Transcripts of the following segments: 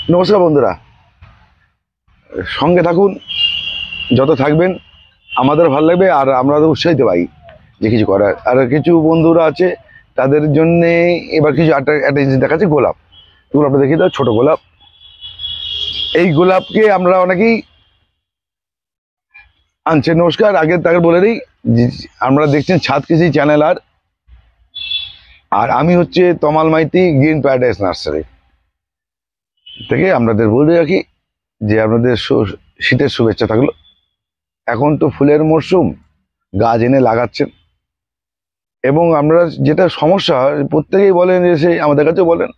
নমস্কার বন্ধুরা, সঙ্গে থাকুন। যত থাকবেন আমাদের ভালো লাগবে আর আমরা তো উৎসাহিত পাই যে কিছু করার। আর কিছু বন্ধুরা আছে তাদের জন্যে এবার কিছু একটা জিনিস দেখাচ্ছে, গোলাপ। গোলাপটা দেখি দাও, ছোট গোলাপ। এই গোলাপকে আমরা অনেকেই আনছে। নমস্কার, আগে তাকে বলে দিই যে আমরা দেখছেন ছাদ কৃষি চ্যানেল। আর আমি হচ্ছে তমাল মাইতি, গ্রিন প্যারাডাইস নার্সারি থেকে আপনাদের বলে রাখি যে আপনাদের শীতের শুভেচ্ছা থাকলো। এখন তো ফুলের মরশুম, গাছ এনে লাগাচ্ছেন। এবং আমরা যেটা সমস্যা হয়, প্রত্যেকেই বলেন যে সেই আমাদের কাছে বলেন,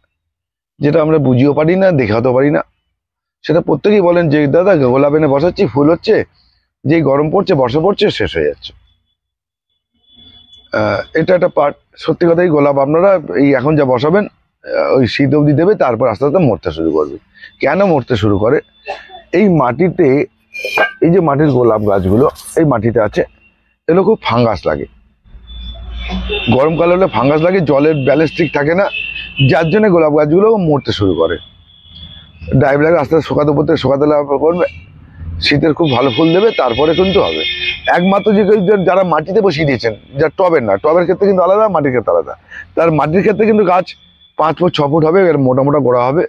যেটা আমরা বুঝিও পারি না, দেখাতেও পারি না, সেটা প্রত্যেকেই বলেন যে দাদা গোলাপ এনে বসাচ্ছি, ফুল হচ্ছে, যেই গরম পড়ছে, বর্ষা পড়ছে, শেষ হয়ে যাচ্ছে। এটা একটা পার্ট। সত্যি কথাই, গোলাপ আপনারা এই এখন যা বসাবেন ওই শীত অবধি দেবে, তারপর আস্তে আস্তে মরতে শুরু করবে। কেন মরতে শুরু করে? এই মাটিতে, এই যে মাটির গোলাপ গাছগুলো এই মাটিতে আছে, এগুলো খুব ফাঙ্গাস লাগে। গরমকালে হলে ফাঙ্গাস লাগে, জলের ব্যালেন্স ঠিক থাকে না, যার জন্য গোলাপ গাছগুলো মরতে শুরু করে। ডাইভ লাগে, আস্তে আস্তে শুকাতে পড়তে শুকাতে করবে, শীতের খুব ভালো ফুল দেবে, তারপরে কিন্তু হবে। একমাত্র যে যারা মাটিতে বসিয়ে দিয়েছেন, যা টবের না, টবের ক্ষেত্রে কিন্তু আলাদা, মাটির ক্ষেত্রে আলাদা। তার মাটির ক্ষেত্রে কিন্তু গাছ 5 ফুট 6 ফুট হবে, এর মোটা মোটা গোড়া হবে,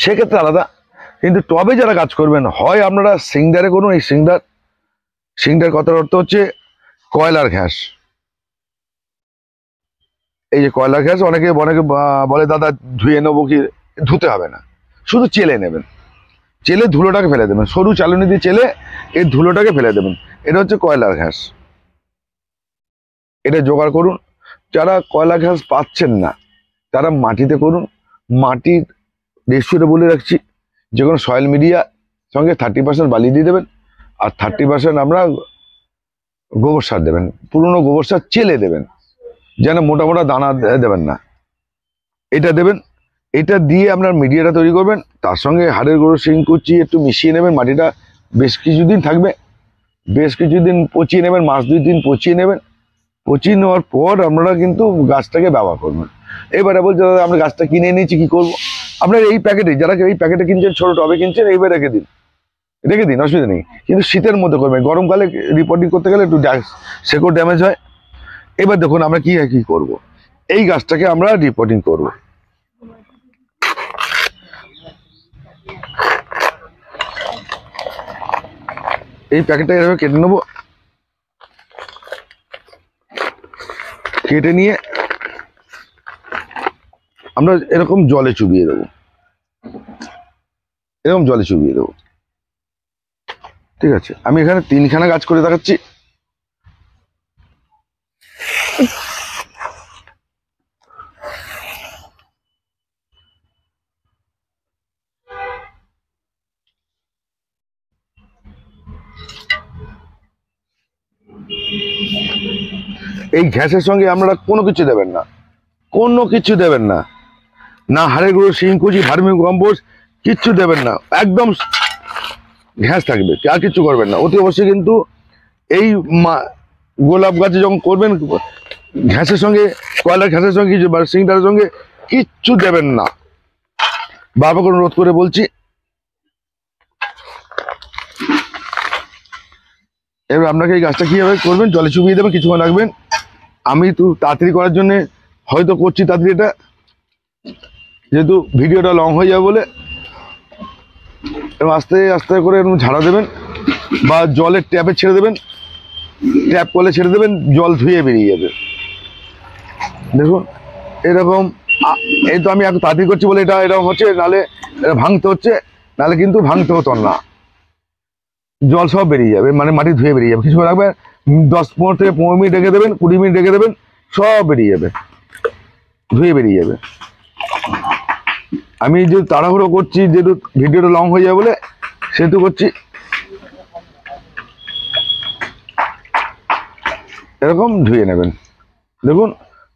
সেক্ষেত্রে আলাদা। কিন্তু টবে যারা গাছ করবেন, হয় আপনারা সিংডারে করুন। এই সিংডার কথার অর্থ হচ্ছে কয়লার ঘাস। এই যে কয়লার ঘাস, অনেকে অনেকে বলে দাদা ধুয়ে নেবো কি? ধুতে হবে না, শুধু চেলে নেবেন। চেলে ধুলোটাকে ফেলে দেবেন, সরু চালনি দিয়ে চেলে এই ধুলোটাকে ফেলে দেবেন। এটা হচ্ছে কয়লার ঘাস। এটা জোগাড় করুন। যারা কয়লা ঘাস পাচ্ছেন না, তারা মাটিতে করুন। মাটির রেশিওটা বলে রাখছি, যে কোনো সয়েল মিডিয়া সঙ্গে 30% বালি দিয়ে দেবেন, আর 30% আমরা গোবর সার দেবেন। পুরনো গোবর সার চেলে দেবেন, যেন মোটা মোটা দানা দেবেন না। এটা দেবেন। এটা দিয়ে আপনার মিডিয়াটা তৈরি করবেন, তার সঙ্গে হাড়ের গুঁড়ো, শিংকুচি একটু মিশিয়ে নেবেন। মাটিটা বেশ কিছুদিন থাকবে, বেশ কিছুদিন পচিয়ে নেবেন, মাস 2-3 পচিয়ে নেবেন। পচিয়ে নেওয়ার পর আপনারা কিন্তু গাছটাকে ব্যবহার করবেন। এবারে বলছে দাদা আমরা গাছটা কিনে নিয়েছি, কি করবো? আপনার এই প্যাকেটে, যারা এই প্যাকেটে কিনছেন, ছোট টবে কিনছেন, এইবার রেখে দিন, রেখে দিন, অসুবিধা নেই। কিন্তু শীতের মধ্যে করবেন, গরমকালে রিপোর্টিং করতে গেলে একটু শেকড় ড্যামেজ হয়। এবার দেখুন আমরা কি করব। এই গাছটাকে আমরা রিপোর্টিং করব। এই প্যাকেটটা এভাবে কেটে নেবো, কেটে নিয়ে আমরা এরকম জলে চুবিয়ে দেবো, এরকম জলে চুবিয়ে দেবো। ঠিক আছে, আমি এখানে 3খানা গাছ করে দেখাচ্ছি। এই ঘ্যাসের সঙ্গে আপনারা কোনো কিছু দেবেন না, কোনো কিছু দেবেন না, না হাড়ের গুঁড়ো, শিংকুচি, ভার্মি কম্পোস্ট, কিচ্ছু দেবেন না। একদম ঘ্যাস থাকবে, আর কিচ্ছু করবেন না। অতি অবশ্যই কিন্তু এই গোলাপ গাছে যখন করবেন, ঘ্যাসের সঙ্গে, কয়লার ঘ্যাসের সঙ্গে কিছু বা সিংটার সঙ্গে কিচ্ছু দেবেন না। বাবা কোনো রোধ করে বলছি। এবার আপনাকে এই গাছটা কিভাবে করবেন, জলে চুবিয়ে দেবেন, কিছুক্ষণ রাখবেন। আমি তো তাড়াতাড়ি করার জন্য হয়তো করছি তাড়াতাড়ি, এটা যেহেতু ভিডিওটা লং হয়ে যাবে বলে। এবং আস্তে আস্তে করে এরকম ঝাড়া দেবেন, বা জলের ট্যাপে ছেড়ে দেবেন, ট্যাপ করলে ছেড়ে দেবেন, জল ধুয়ে বেরিয়ে যাবে। দেখুন এরকম। এই তো আমি এখন তাড়াতাড়ি করছি বলে এটা এরকম হচ্ছে, নাহলে এটা ভাঙতে হচ্ছে, নাহলে কিন্তু ভাঙতে হতো না। জল সব বেরিয়ে যাবে, মানে মাটি ধুয়ে বেরিয়ে যাবে। কিছু রাখবে, 10-15 থেকে 15 মিনিট রেখে দেবেন, 20 মিনিট রেখে দেবেন, সব বেরিয়ে যাবে, ধুয়ে বেরিয়ে যাবে। আমি যে তাড়াহুড়ো করছি, যেহেতু ভিডিওটা লং হয়ে যাবে বলে, সেহেতু করছি। এরকম ধুয়ে নেবেন, দেখুন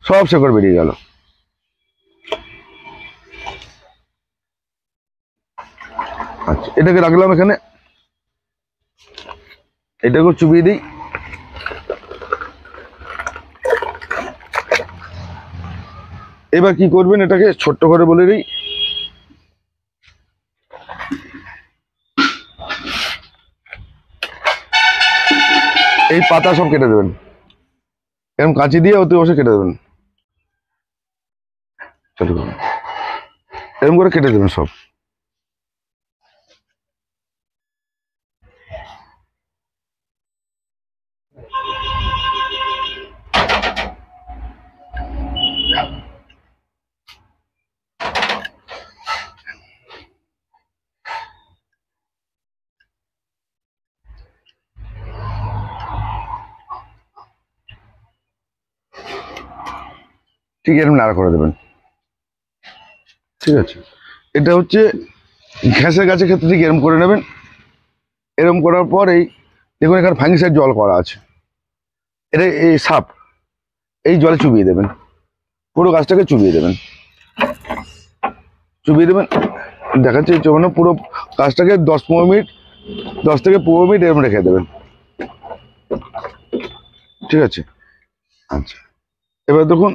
সব শেকড় বেরিয়ে গেল। আচ্ছা, এটাকে রাখলাম এখানে, এটাকে চুবিয়ে দিই। এবার কি করবেন, এটাকে ছোট্ট করে বলে দিই, এই পাতা সব কেটে দেবেন, এরকম কাঁচি দিয়ে অতি অবশ্যই কেটে দেবেন। চলো, এরকম করে কেটে দেবেন সব। ঠিক এরকম নাড়া করে দেবেন। ঠিক আছে, এটা হচ্ছে ঘ্যাসের গাছের ক্ষেত্রে ঠিক এরকম করে নেবেন। এরকম করার পর এই দেখুন এখানে ফাঙ্গিসাইড জল করা আছে, এটা এই সাপ এই জলে চুবিয়ে দেবেন, পুরো গাছটাকে চুবিয়ে দেবেন, চুবিয়ে দেবেন। দেখাচ্ছে চুবানো পুরো গাছটাকে 10-15 মিনিট, 10 থেকে 15 মিনিট এরকম রেখে দেবেন। ঠিক আছে, আচ্ছা এবার দেখুন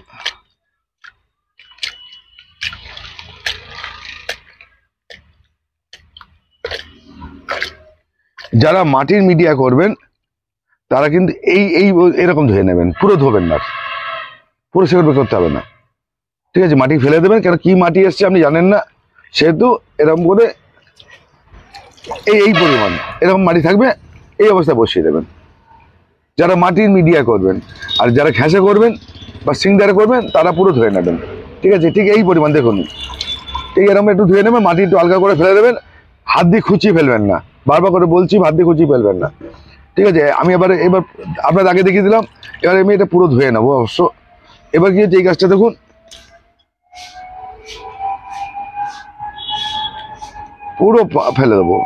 যারা মাটির মিডিয়া করবেন তারা কিন্তু এই এই এরকম ধুয়ে নেবেন, পুরো ধোবেন না, পুরো সেগুলো করতে হবে না। ঠিক আছে, মাটি ফেলে দেবেন, কেন কি মাটি এসছে আপনি জানেন না, সেহেতু এরকম করে এই এই পরিমাণ এরকম মাটি থাকবে, এই অবস্থায় বসিয়ে দেবেন। যারা মাটির মিডিয়া করবেন, আর যারা ঘ্যাসে করবেন বা সিংদারে করবেন তারা পুরো ধুয়ে নেবেন। ঠিক আছে, ঠিক এই পরিমাণ দেখুন, ঠিক এরকম একটু ধুয়ে নেবেন, মাটি একটু হালকা করে ফেলে দেবেন, হাত দিয়ে খুঁচিয়ে ফেলবেন না, বারবার করে বলছি হাত দিয়ে খুঁচিয়ে ফেলবেন না। ঠিক আছে, আমি এবার আপনার আগে দেখিয়ে দিলাম, এবার আমি এটা পুরো ধুয়ে নেবো অবশ্য। এবার কি হচ্ছে এই গাছটা দেখুন পুরো ফেলে দেবো,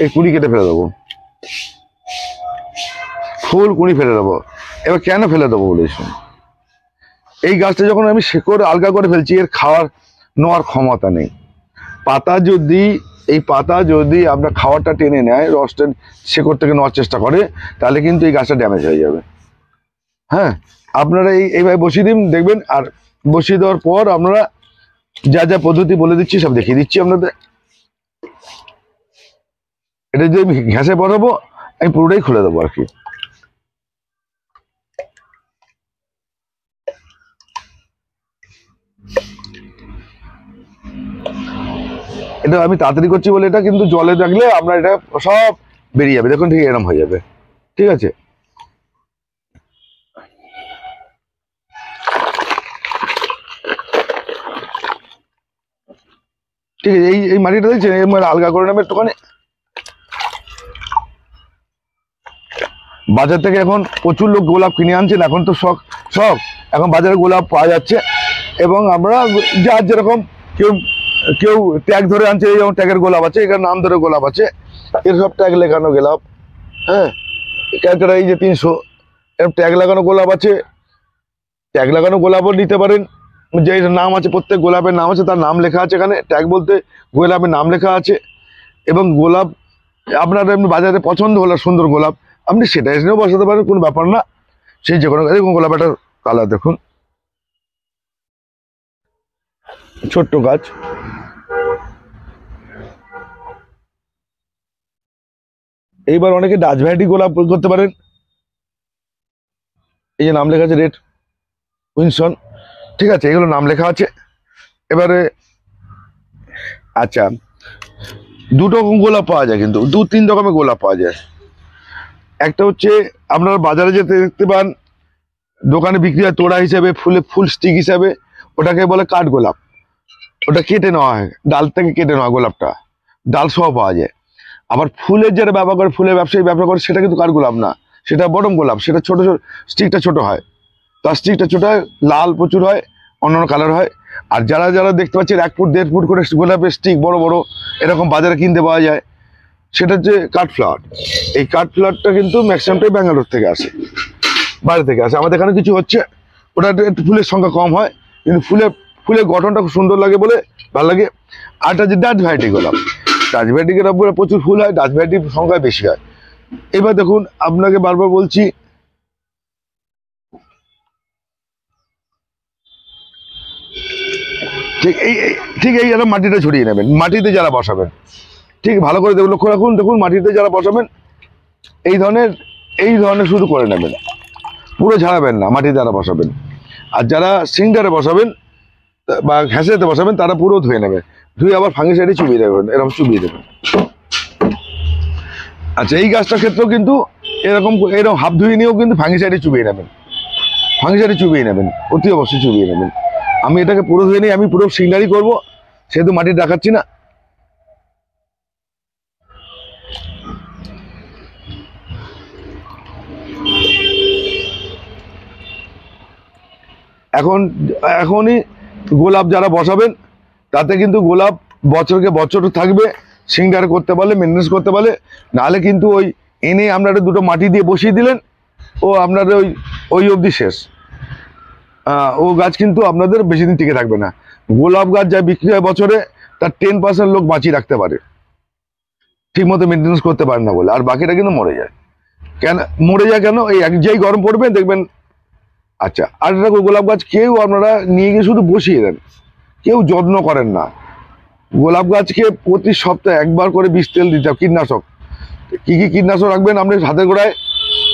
এই কুড়ি কেটে ফেলে দেবো, ফুল কুড়ি ফেলে দেবো। এবার কেন ফেলে দেবো বলেছি, এই গাছটা যখন আমি শেকড় আলগা করে ফেলছি, এর খাওয়ার নেওয়ার ক্ষমতা নেই। পাতা যদি এই পাতা যদি আপনার খাওয়ারটা টেনে নেয়, রসটা শেকড় থেকে নেওয়ার চেষ্টা করে, তাহলে কিন্তু এই গাছটা ড্যামেজ হয়ে যাবে। হ্যাঁ, আপনারা এইভাবে বসিয়ে দিন দেখবেন। আর বসিয়ে দেওয়ার পর আপনারা যা যা পদ্ধতি বলে দিচ্ছি সব দেখিয়ে দিচ্ছি আপনাদের। এটা যদি আমি ঘ্যাসে বসাবো, আমি পুরোটাই খুলে দেবো আর কি। এটা আমি তাড়াতাড়ি করছি বলে এটা কিন্তু জলে রাখলে আমরা এটা সব বেরিয়ে যাবে, দেখুন ঠিক এরকম হয়ে যাবে। ঠিক আছে, ঠিক আছে, এই এই মাটিটা দেখছেন, এই আলগা করে নেবে একটুখানি। বাজার থেকে এখন প্রচুর লোক গোলাপ কিনে আনছেন, এখন তো শখ শখ এখন বাজারে গোলাপ পাওয়া যাচ্ছে। এবং আমরা যার যেরকম, কেউ কেউ ট্যাগ ধরে আনছে, যেমন ট্যাগের গোলাপ আছে, এখানে নাম ধরে গোলাপ আছে, এর সব ট্যাগ লেখানো গোলাপ। হ্যাঁ, ক্যালকাটা এই যে 300 এরকম ট্যাগ লাগানো গোলাপ আছে। ট্যাগ লাগানো গোলাপও নিতে পারেন, যে নাম আছে, প্রত্যেক গোলাপের নাম আছে, তার নাম লেখা আছে এখানে, ট্যাগ বলতে গোলাপের নাম লেখা আছে। এবং গোলাপ আপনার এমনি বাজারে পছন্দ হলো সুন্দর গোলাপ, আপনি সেটা এসেও বসাতে পারেন, কোনো ব্যাপার না। সেই যে কোনো দেখুন গোলাপটার কালার দেখুন, ছোট্ট গাছ। এইবার অনেকে ডাচ ভ্যারাইটি গোলাপ করতে পারেন, এই যে নাম লেখা আছে রেড উইনসন। ঠিক আছে, এগুলো নাম লেখা আছে। এবারে আচ্ছা, দুটো গোলাপ পাওয়া যায়, কিন্তু 2-3 রকমের গোলাপ পাওয়া যায়। একটা হচ্ছে আপনারা বাজারে যেতে দেখতে পান, দোকানে বিক্রি হয় তোড়া হিসেবে, ফুল স্টিক হিসাবে, ওটাকে বলে কাঠ গোলাপ। ওটা কেটে নেওয়া হয়, ডাল থেকে কেটে নেওয়া গোলাপটা, ডাল সহ পাওয়া যায়। আবার ফুলের যারা ব্যবহার করে, ফুলের ব্যবসায়ী ব্যবহার করে, সেটা কিন্তু কাঠ গোলাপ না, সেটা বটম গোলাপ, সেটা ছোট ছোট, স্টিকটা ছোট হয়, তার স্টিকটা ছোট হয়, লাল প্রচুর হয়, অন্যান্য কালার হয়। আর যারা যারা দেখতে পাচ্ছেন 1 ফুট 1.5 ফুট করে গোলাপের স্টিক বড় বড় এরকম বাজারে কিনতে পাওয়া যায়, সেটা হচ্ছে কাঠফ্লাওয়ার। এই কাঠফ্লাওয়ারটা কিন্তু ম্যাক্সিমামটাই ব্যাঙ্গালোর থেকে আসে, বাইরে থেকে আসে। আমাদের এখানে কিছু হচ্ছে, ওটা একটু ফুলের সংখ্যা কম হয়, কিন্তু ফুলের গঠনটা খুব সুন্দর লাগে বলে ভালো লাগে। আরটা যে ডাচ ভ্যারাইটি গোলাপ, ডাচ ভ্যারাইটি গোলাপগুলো প্রচুর ফুল হয়, ডাচ ভ্যারাইটির সংখ্যা বেশি হয়। এবার দেখুন আপনাকে বারবার বলছি, ঠিক ঠিক এই যারা মাটিটা ছড়িয়ে নেবেন, মাটিতে যারা বসাবেন, ঠিক ভালো করে দেখুন, লক্ষ্য রাখুন, দেখুন মাটিতে যারা বসাবেন এই ধরনের শুধু করে নেবেন, পুরো ঝাড়াবেন না, মাটিতে যারা বসাবেন। আর যারা সিঙ্গারে বসাবেন বা ঘ্যাসেতে বসাবেন তারা পুরো ধুয়ে নেবে, ধুয়ে আবার ফাঙ্গিসাইডে চুবিয়ে দেবেন, এরকম চুবিয়ে দেবেন। আচ্ছা, এই গাছটার ক্ষেত্রেও কিন্তু এরকম হাফ ধুয়ে নিয়েও কিন্তু ফাঙ্গিসাইডে চুবিয়ে নেবেন, ফাঙ্গিসাইডে চুবিয়ে নেবেন, অতি অবশ্যই চুবিয়ে নেবেন। আমি এটাকে পুরো ধুয়ে নিই, আমি পুরো সিঙ্গারি করবো, সেহেতু মাটি দেখাচ্ছি না। এখনই গোলাপ যারা বসাবেন তাতে কিন্তু গোলাপ বছরকে বছর থাকবে, সিঙ্গার করতে পারলে, মেনটেন্স করতে পারলে। নাহলে কিন্তু ওই এনে আপনারা দুটো মাটি দিয়ে বসিয়ে দিলেন, ও আপনাদের ওই অবধি শেষ। ও গাছ কিন্তু আপনাদের বেশি দিন টিকে থাকবে না। গোলাপ গাছ যা বিক্রি হয় বছরে, তার 10% লোক বাঁচিয়ে রাখতে পারে, ঠিক মতো মেনটেন্স করতে পারে না বলে, আর বাকিটা কিন্তু মরে যায়। কেন মরে যায়? কেন? এই যেই গরম পড়বে দেখবেন। আচ্ছা, আর একটা গোলাপ গাছ কেউ আপনারা নিয়ে গিয়ে শুধু বসিয়ে দেন, কেউ যত্ন করেন না। গোলাপ গাছকে প্রতি সপ্তাহে একবার করে বিষ তেল দিতে হবে, কীটনাশক। কি কি কীটনাশক রাখবেন? আপনি হাতের গোড়ায়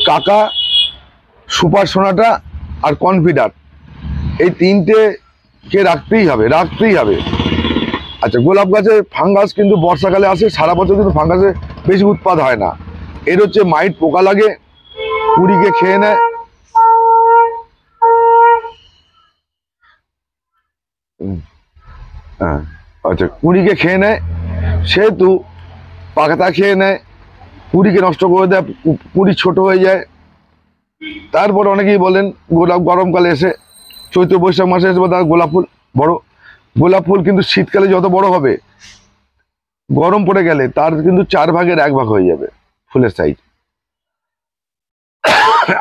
কাকা, সুপার সোনাটা আর কনফিডার, এই তিনটে কে রাখতেই হবে, রাখতেই হবে। আচ্ছা, গোলাপ গাছের ফাঙ্গাস কিন্তু বর্ষাকালে আসে, সারা বছর কিন্তু ফাঙ্গাসের বেশি উৎপাদ হয় না। এর হচ্ছে মাইট পোকা লাগে, কুড়িকে খেয়ে নেয়। হ্যাঁ, আচ্ছা, কুড়িকে খেয়ে নেয়, সেহেতু পাতা খেয়ে নেয়, কুড়িকে নষ্ট করে দেয়, কুড়ি ছোট হয়ে যায়। তারপর অনেকেই বলেন গোলাপ গরমকালে এসে, চৈত্র বৈশাখ মাসে এসে তার গোলাপ ফুল বড়। গোলাপ ফুল কিন্তু শীতকালে যত বড় হবে, গরম পড়ে গেলে তার কিন্তু 1/4 হয়ে যাবে ফুলের সাইজ।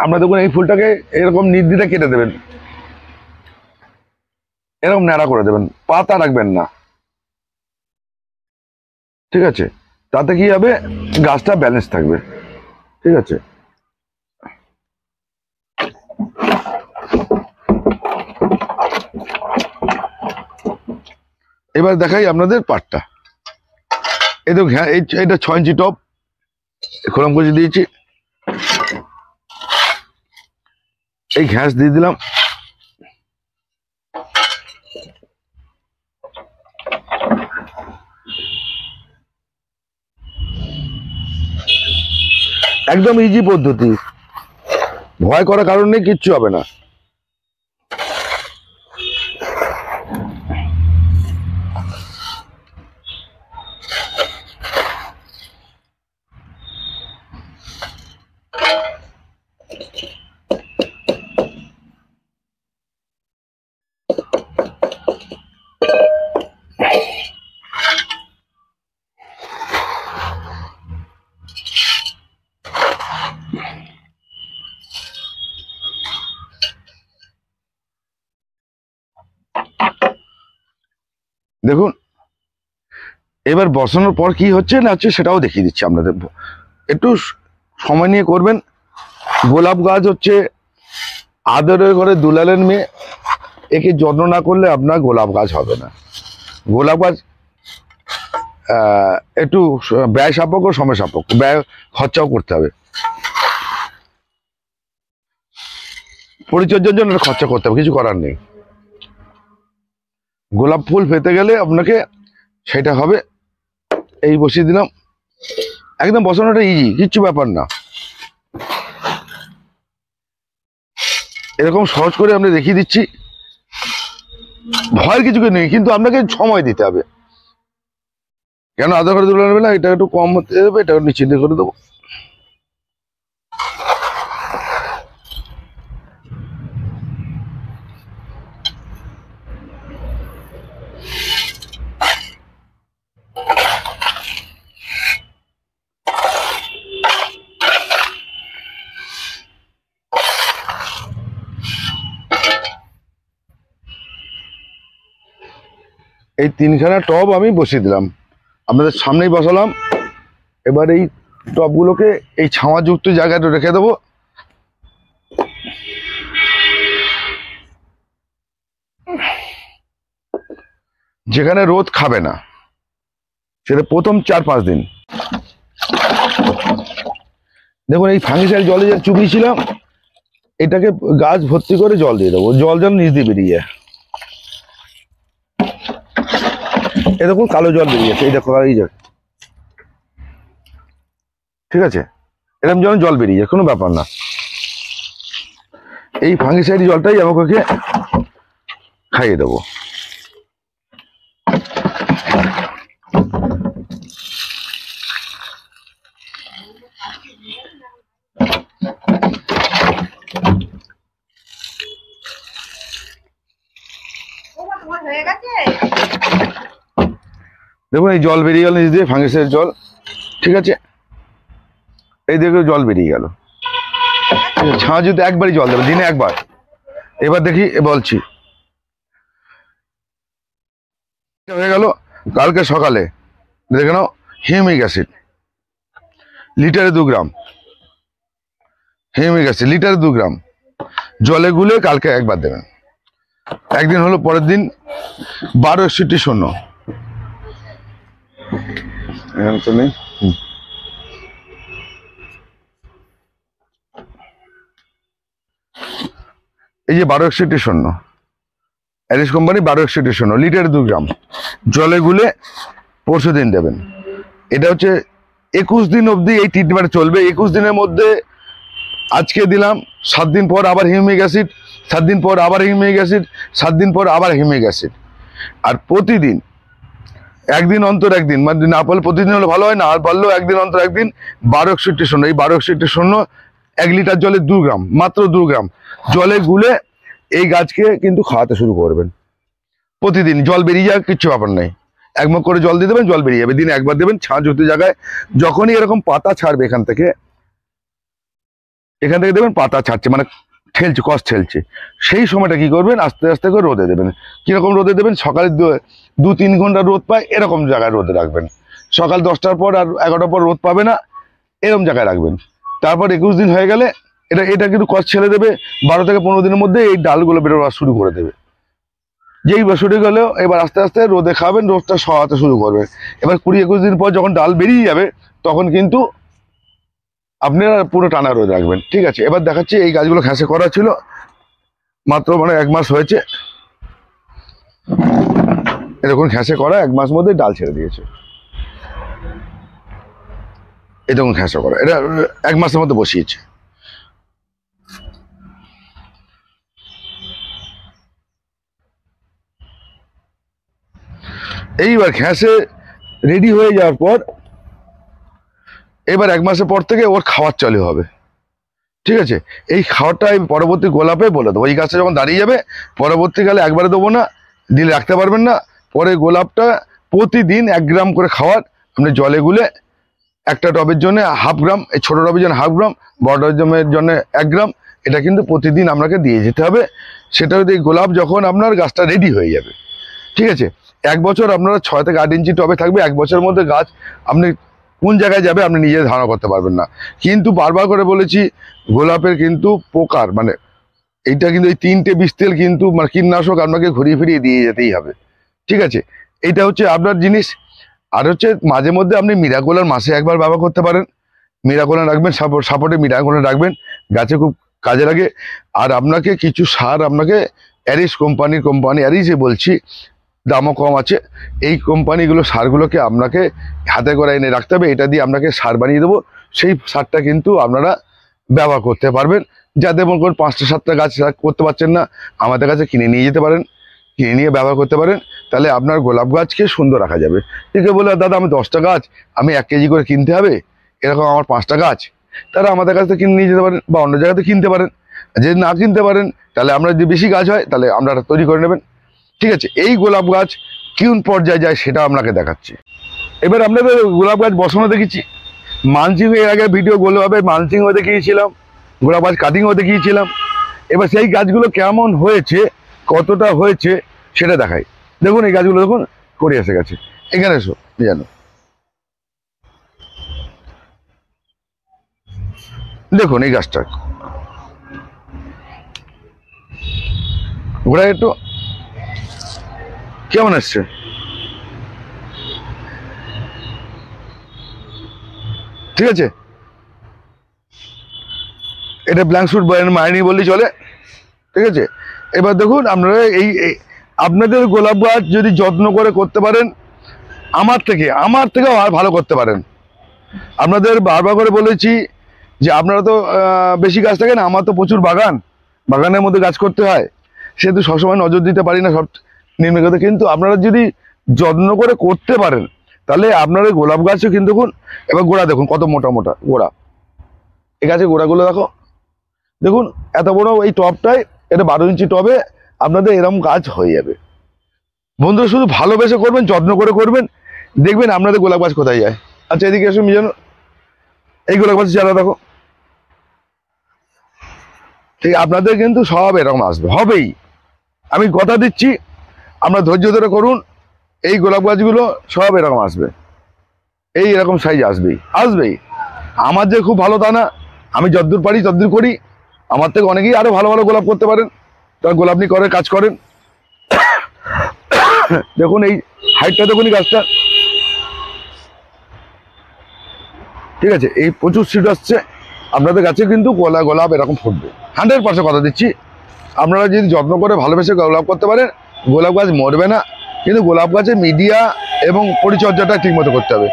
আমরা দেখুন এই ফুলটাকে এরকম নির্দ্বিধায় কেটে দেবেন, এরকম ন্যাড়া করে দেবেন, পাতা রাখবেন না, ঠিক আছে? তাতে কি হবে? গাছটা ব্যালেন্স থাকবে, ঠিক আছে? এবার দেখাই আপনাদের পাটটা। এই দেখুন, হ্যাঁ, এটা 6 ইঞ্চি টপ খোলাম কুচি দিয়েছি, এই ঘ্যাস দিয়ে দিলাম। একদম ইজি পদ্ধতি, ভয় করার কারণ নেই, কিচ্ছু হবে না। দেখুন, এবার বসানোর পর কি হচ্ছে না হচ্ছে সেটাও দেখিয়ে দিচ্ছি আপনাদের, একটু সময় নিয়ে করবেন। গোলাপ গাছ হচ্ছে আদরের ঘরে দুলালের মেয়ে, একে যত্ন না করলে আপনার গোলাপ গাছ হবে না। গোলাপ গাছ একটু ব্যয় সাপেক্ষ, সময় সাপেক্ষ, ব্যয় খরচাও করতে হবে, পরিচর্যার জন্য খরচা করতে হবে, কিছু করার নেই। গোলাপ ফুল পেতে গেলে আপনাকে সেটা হবে। এই বসিয়ে দিলাম, একদম বসানোটা ইজি, কিচ্ছু ব্যাপার না। এরকম সহজ করে আমি দেখিয়ে দিচ্ছি, ভয়ের কিছু নেই, কিন্তু আপনাকে সময় দিতে হবে। কেন আধা করে তুলে নেবে না, এটা একটু কম হতে দেবে, এটা নিচে দিয়ে করে দেবো। এই 3খানা টব আমি বসিয়ে দিলাম, আপনাদের সামনেই বসালাম। এবার এই টবগুলোকে এই ছাওয়াযুক্ত জায়গাটা রেখে দেবো। যেখানে রোদ খাবে না, সেটা প্রথম 4-5 দিন। দেখুন এই ফাঙ্গিসাইড জলে যে চুপিয়েছিলাম, এটাকে গাছ ভর্তি করে জল দিয়ে দেবো, জল যেন নিচ দিয়ে বেরিয়ে যায়। এ দেখুন কালো জল বেরিয়ে যাচ্ছে, এই দেখো এই যে, ঠিক আছে, এরকম যেন জল বেরিয়ে যায়, কোনো ব্যাপার না। এই ফাঙ্গিসাইড জলটাই আমাকে খাইয়ে দেবো। দেখুন এই জল বেরিয়ে গেল নিচ দিয়ে, ফাঙ্গিসাইড জল, ঠিক আছে, এই দেখো জল বেরিয়ে গেল। ছাঁ যদি একবারই জল দেবে, দিনে একবার। এবার দেখি বলছি, হয়ে গেল। কালকে সকালে দেখে নাও, হিউমিক অ্যাসিড লিটারে 2 গ্রাম, হিউমিক অ্যাসিড লিটারে 2 গ্রাম জলে গুলে কালকে একবার দেবেন। একদিন হলো, পরের দিন 12:61 এখানে তো নেই। এই যে 12:61 অ্যারিস কোম্পানি 12:61 লিটারে 2 গ্রাম জলে গুলে পরশু দিন দেবেন। এটা হচ্ছে 21 দিন অবধি এই ট্রিটমেন্ট চলবে। 21 দিনের মধ্যে আজকে দিলাম, 7 দিন পর আবার হিউমিক অ্যাসিড, 7 দিন পর আবার হিউমিক অ্যাসিড, 7 দিন পর আবার হিউমিক অ্যাসিড। আর প্রতিদিন একদিন অন্তর একদিন, মানে না পারলে প্রতিদিন হলে ভালো হয়, না আর পারলেও একদিন অন্তর একদিন 12:61, এই 12:61 1 লিটার জলে 2 গ্রাম, মাত্র 2 গ্রাম জলে গুলে এই গাছকে কিন্তু খাওয়াতে শুরু করবেন। প্রতিদিন জল বেরিয়ে যাক, কিচ্ছু ব্যাপার নেই, 1 মগ করে জল দিয়ে দেবেন, জল বেরিয়ে যাবে। দিনে একবার দেবেন। ছাঁ যুক্ত জায়গায় যখনই এরকম পাতা ছাড়বে, এখান থেকে দেবেন পাতা ছাড়ছে, মানে ঠেলছে, কষ ঠেলছে, সেই সময়টা কি করবেন, আস্তে আস্তে করে রোদে দেবেন। কিরকম রোদে দেবেন, সকালে 2-3 ঘন্টা রোদ পায় এরকম জায়গায় রোদে রাখবেন। সকাল 10টার পর আর 11টার পর রোদ পাবে না, এরকম জায়গায় রাখবেন। তারপর 21 দিন হয়ে গেলে এটা কিন্তু কষ ছেড়ে দেবে। 12 থেকে 15 দিনের মধ্যে এই ডালগুলো বেরোনো শুরু করে দেবে। যেই শুরু গেলেও এবার আস্তে আস্তে রোদে খাবেন, রোদটা সহাতে শুরু করবে। এবার 20-21 দিন পর যখন ডাল বেরিয়ে যাবে, তখন কিন্তু আপনারা পুরো টানা রোদ রাখবেন, ঠিক আছে। এবার দেখাচ্ছি, এই গাছগুলো ঘাসে করা ছিল, মাত্র মানে 1 মাস হয়েছে। এরকম ঘাসে করা 1 মাস মধ্যে ডাল ছেড়ে দিয়েছে। এই দেখুন ঘাসে করা, এটা 1 মাসের মধ্যে বসিয়েছে। এইবার ঘাসে রেডি হয়ে যাওয়ার পর এবার 1 মাসের পর থেকে ওর খাওয়ার চালু হবে, ঠিক আছে। এই খাওয়ারটা আমি পরবর্তী গোলাপে বলে দেবো। এই গাছটা যখন দাঁড়িয়ে যাবে, পরবর্তীকালে একবারে দেবো না, দিলে রাখতে পারবেন না। পরে গোলাপটা প্রতিদিন 1 গ্রাম করে খাওয়ার আপনি জলে গুলে, একটা টবের জন্য 1/2 গ্রাম, এই ছোটো টবের জন্য 1/2 গ্রাম, বড় টবের জন্য 1 গ্রাম, এটা কিন্তু প্রতিদিন আপনাকে দিয়ে যেতে হবে। সেটা হচ্ছে গোলাপ যখন আপনার গাছটা রেডি হয়ে যাবে, ঠিক আছে। 1 বছর আপনারা 6 থেকে 8 ইঞ্চি টবে থাকবে। 1 বছরের মধ্যে গাছ আপনি কোন জায়গায় যাবে আপনি নিজে ধারণা করতে পারবেন না। কিন্তু বারবার করে বলেছি, গোলাপের কিন্তু পোকার মানে এইটা কিন্তু এই 3টে বিষ তেল কিন্তু মানে কীটনাশক আপনাকে ঘুরিয়ে ফিরিয়ে দিয়ে যেতেই হবে, ঠিক আছে। এইটা হচ্ছে আপনার জিনিস। আর হচ্ছে মাঝে মধ্যে আপনি মিরাকোলার মাসে একবার ব্যবহার করতে পারেন। মিরাকোলা রাখবেন, সাপোর্টে মিরাকোলা রাখবেন, গাছে খুব কাজে লাগে। আর আপনাকে কিছু সার, আপনাকে অ্যারিস কোম্পানি অ্যারিসে বলছি, দামও কম আছে। এই কোম্পানিগুলো সারগুলোকে আপনাকে হাতে করে এনে রাখতে হবে। এটা দিয়ে আপনাকে সার বানিয়ে দেবো। সেই সারটা কিন্তু আপনারা ব্যবহার করতে পারবেন। যাদের মনে করেন 5টা-7টা গাছ করতে পারছেন না, আমাদের কাছে কিনে নিয়ে যেতে পারেন, কিনে নিয়ে ব্যবহার করতে পারেন। তাহলে আপনার গোলাপ গাছকে সুন্দর রাখা যাবে। ঠিক বলে, দাদা আমি 10টা গাছ, আমি 1 কেজি করে কিনতে হবে, এরকম আমার 5টা গাছ, তারা আমাদের কাছ থেকে কিনে নিয়ে যেতে পারেন, বা অন্য জায়গাতে কিনতে পারেন। যদি না কিনতে পারেন, তাহলে আমরা যদি বেশি গাছ হয় তাহলে আপনারা তৈরি করে নেবেন, ঠিক আছে। এই গোলাপ গাছ কোন পর্যায়ে যায় সেটা আপনাকে দেখাচ্ছি। এবার আপনাদের গোলাপ গাছ বসানো দেখেছি, মালচিং এর আগে ভিডিও গোলাপের মালচিংও দেখিয়েছিলাম, গোলাপ গাছ কাটিংও দেখিয়েছিলাম। এবার সেই গাছগুলো কেমন হয়েছে, কতটা হয়েছে সেটা দেখাই। দেখুন এই গাছগুলো দেখুন করে এসে গেছে। এখানে এসো জানো, দেখুন এই গাছটা ঘোড়া একটু কেমন এসছে, ঠিক আছে, এটা ব্ল্যাঙ্ক শুট মাইনি বললেই চলে। ঠিক আছে, এবার দেখুন আপনারা আপনাদের গোলাপ গাছ যদি যত্ন করে করতে পারেন, আমার থেকেও আর ভালো করতে পারেন। আপনাদের বারবার করে বলেছি যে আপনারা তো বেশি গাছ থাকে না, আমার তো প্রচুর বাগানের মধ্যে গাছ করতে হয়, সেহেতু সবসময় নজর দিতে পারি না সব নিম্নগত। কিন্তু আপনারা যদি যত্ন করে করতে পারেন তাহলে আপনার গোলাপ গাছও কিন্তু দেখুন, এবার গোড়া দেখুন কত মোটা মোটা গোড়া, এই গাছের গোড়াগুলো দেখুন এত বড় এই টবটায়, এটা 12 ইঞ্চি টবে আপনাদের এরকম গাছ হয়ে যাবে। বন্ধুরা শুধু ভালোবেসে করবেন, যত্ন করে করবেন, দেখবেন আপনাদের গোলাপ গাছ কোথায় যায়। আচ্ছা এদিকে এসে মিজানো, এই গোলাপ গাছের চারা দেখো, ঠিক আপনাদের কিন্তু সব এরকম আসবে, হবেই, আমি কথা দিচ্ছি। আপনারা ধৈর্য ধরে করুন, এই গোলাপ গাছগুলো সব এরকম আসবে, এই এরকম সাইজ আসবেই। আমার যে খুব ভালো তা না, আমি যতদূর পারি ততদূর করি, আমার থেকে অনেকেই আরো ভালো ভালো গোলাপ করতে পারেন, তারা গোলাপ নিয়ে করে কাজ করেন। দেখুন এই হাইটটা দেখুন এই গাছটা, ঠিক আছে, এই প্রচুর সিট আসছে, আপনাদের গাছে কিন্তু গোলাপ এরকম ফুটবে 100% কথা দিচ্ছি। আপনারা যদি যত্ন করে ভালোবেসে গোলাপ করতে পারেন, গোলাপ গাছ মরবে না। কিন্তু গোলাপ গাছের মিডিয়া এবং পরিচর্যাটা ঠিকমতো করতে হবে।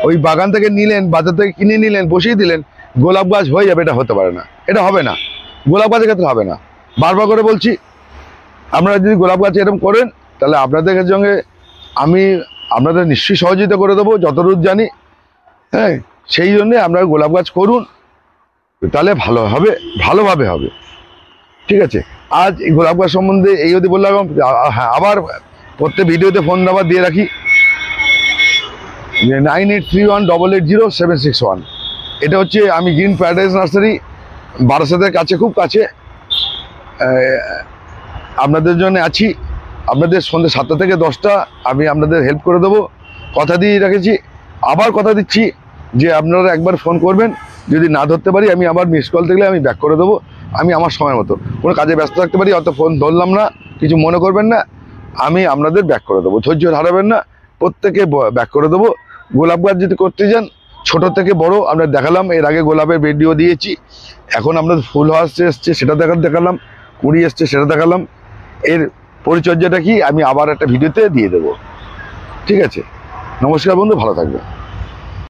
ওই বাগান থেকে নিলেন, বাজার থেকে কিনে নিলেন, বসিয়ে দিলেন, গোলাপ গাছ হয়ে যাবে, এটা হতে পারে না, এটা হবে না, গোলাপ গাছের ক্ষেত্রে হবে না। বারবার করে বলছি, আপনারা যদি গোলাপ গাছ এরকম করেন তাহলে আপনাদের সঙ্গে আমি আপনাদের নিশ্চয়ই সহযোগিতা করে দেবো যতদূর জানি। হ্যাঁ, সেই জন্যে আপনারা গোলাপ গাছ করুন, তাহলে ভালোভাবে হবে। ঠিক আছে, আজ এই গোলাপ গাছ সম্বন্ধে এই যদি বললাম। হ্যাঁ, আবার প্রত্যেক ভিডিওতে ফোন নাম্বার দিয়ে রাখি, 9831880761। এটা হচ্ছে আমি গ্রিন প্যারাডাইস নার্সারি, বারাসাতের কাছে, খুব কাছে আপনাদের জন্য আছি। আপনাদের সন্ধ্যে 7টা থেকে 10টা আমি আপনাদের হেল্প করে দেবো, কথা দিয়ে রেখেছি। আবার কথা দিচ্ছি যে আপনারা একবার ফোন করবেন, যদি না ধরতে পারি আমি আবার মিস কল থাকলে আমি ব্যাক করে দেবো। আমি আমার সময় মতো, কোনো কাজে ব্যস্ত থাকতে পারি, অত ফোন ধরলাম না, কিছু মনে করবেন না, আমি আপনাদের ব্যাক করে দেবো, ধৈর্য হারাবেন না, প্রত্যেকে ব্যাক করে দেবো। গোলাপ গাছ যদি করতে যান, ছোট থেকে বড় আমরা দেখালাম, এর আগে গোলাপের ভিডিও দিয়েছি, এখন আপনাদের ফুল এসছে সেটা দেখালাম, কুড়ি এসছে সেটা দেখালাম, এর পরিচর্যাটা কি আমি আবার একটা ভিডিওতে দিয়ে দেবো। ঠিক আছে, নমস্কার বন্ধু, ভালো থাকবেন।